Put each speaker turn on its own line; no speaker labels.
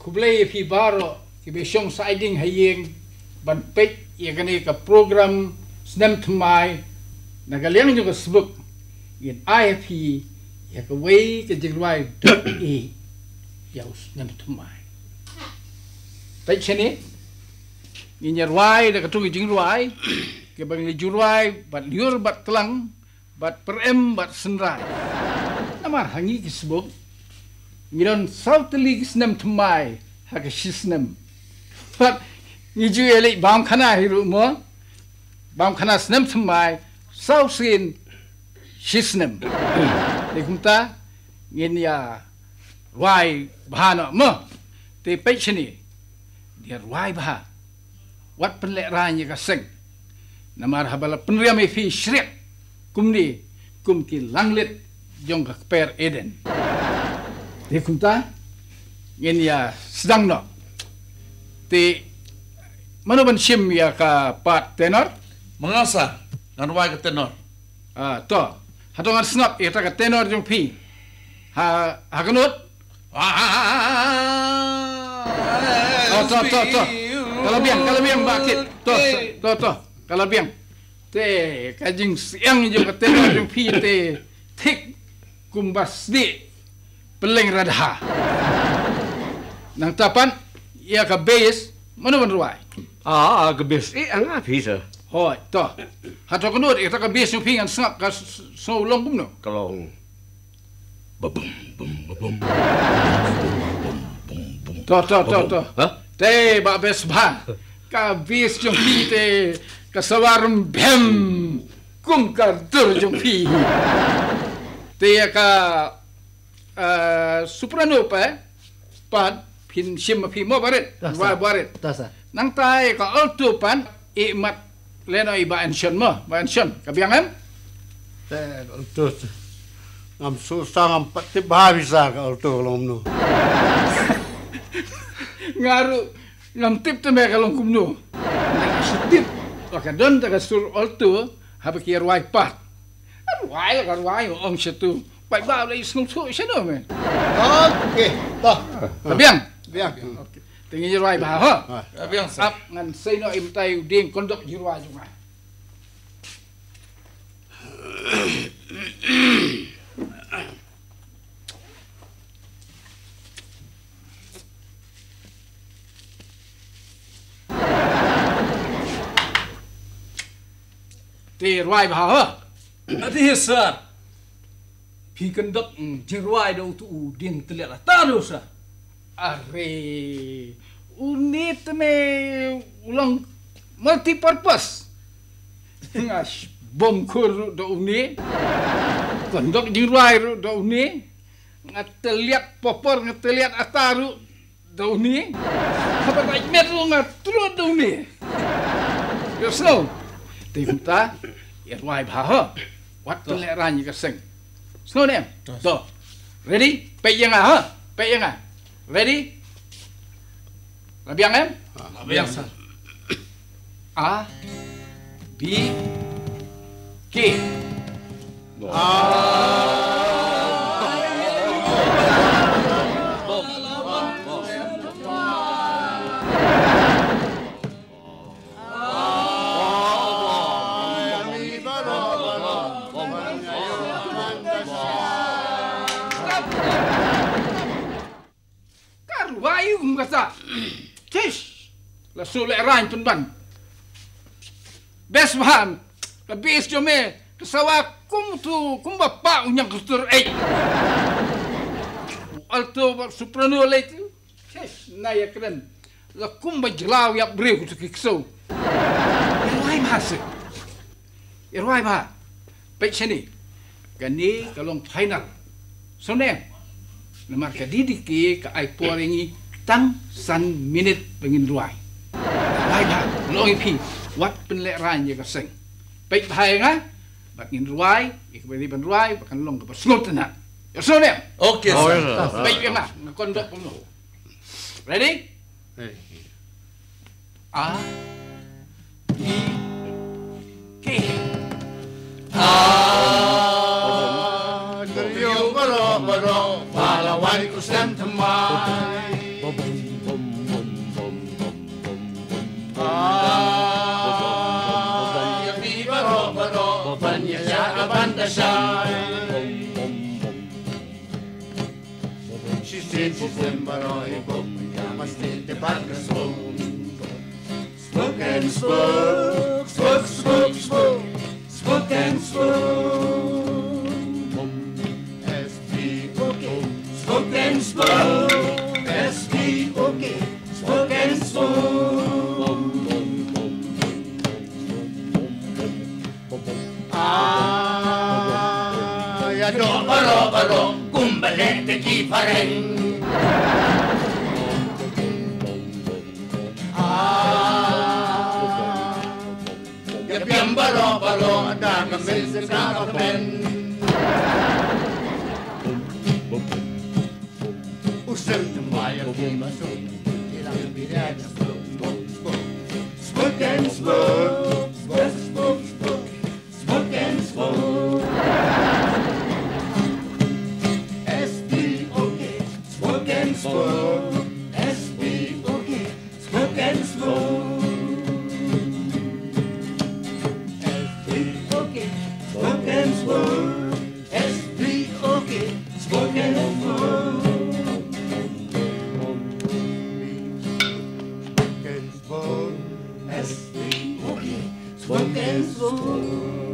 kublai pi baro ki besong siding hayeng ban pek ya kani ka program snam thmai nagaliang jo ka sbuk in IFP ya ka wei ka jingwai e ya snam thmai tai chene in ya wai da ka tu jingwai ke bang li jurwai bat liur bat tlang bat perem bat senrai namar hangi ki sbuk ngiron sautli snam thmai ha ka shisnam but như chưa lấy bám khăn này rồi mà bám khăn snem thầm mai sau xin shisnem thì chúng ta nhìn ya why bà nó mà thì bây giờ này dia why bà wat penlek ra như cái seng namar habala penriam fi shriek kum ni kum ki langlit jong ka per eden thì chúng ta nhìn ya sedang no thì mana ban sim ya ka pat tenor
mengasa ngan wai ka tenor
to hadongan snap ya ka tenor jong pi ha kanut to kalau biang bakit to kalau biang te kajing siang jong ka tenor jong pi te tik kumbas di peleng radha nang tapan ya ka base mana ban ruai
gebis ang bisa.
Hoi, toh. Hato kenut, kita kan biasa pingan sengap ke seulong pun no.
Kalau
Toh. Te ba bes ba. Ka bis jong pi te ka sawarum bem kum ka dur jong pi. Te ka soprano pa pad pin sim pi mo baret. Wa baret.
Tasa.
Nang tay ka alto pan imat leno iba ension mo, ba ension. Kabiangan?
Alto. Am susah am pati bisa ka alto lom no.
Ngaru ngam tip te me kalong kumno. Nang sitip ka don ta sur alto haba ki ruai pat. Ruai ong situ. Pai ba lai sung thu sino me.
Okey, toh.
Kabiang?
Biang.
Okey. Tinggi jiruai bah ha.
biang sa
Ap ngan sei no im tai ding kondok jiruai juga. Ti ruai bah ha.
adi sa pi kendak jirwai do tu ding telet la ta do sa
Are unit me ulang multi purpose. Ngas bom kur do uni. Kondok jiruai do uni. Ngateliat popor ngateliat ataru do uni. Apa baik metu ngatru do uni. Yo so. Tinta jiruai bah. Wat telek ranyi ka seng. Snow dem. To. Ready? Pe yang ha? Pe yang ha? Ready? Labiang em?
biang sa
A B K. Karuayu kata. Tish. La sule rain tunban. Bes paham. La bis jome kesawa kum tu kum bapa unyang kultur alto soprano letu. Tish naya keren. La kum bajlau ya breu tu kikso. Irwai masuk. Irwai ba. Baik sini. Gani kalong final. Sone. Namar kadidi ke ai poringi tang san minute pengin ruai. Ruai ba, loi pi, wat penlek ran je ka seng. Baik bahaya nga, bat ngin ruai, ikbali ban ruai, bakan long ka pasngot na. Yo so ne.
okay sa
Baik yang nga, ngakondok mo. Ready? A B K.
Baro, palawan ko stem tamay. si sembaro ibom Masti debat ke spoke Spoke and spoke Spoke, spoke, spoke Spoke and spoke S-P-O-K Spoke and spoke S-P-O-K Spoke and spoke Ya dong baro kumbelete ki pareng Ya piam baro ada kamil sekala pen Usel temaya ki masuk Ilang bidan Spoke and spoke Spoke, spoke, spoke Spoke and spoke S-P-O-K Spoke and spoke S-P-O-K Spoke and spoke S-P-O-K Spoke and spoke S-P-O-K Spoke and spoke S-P-O-K Spoke and spoke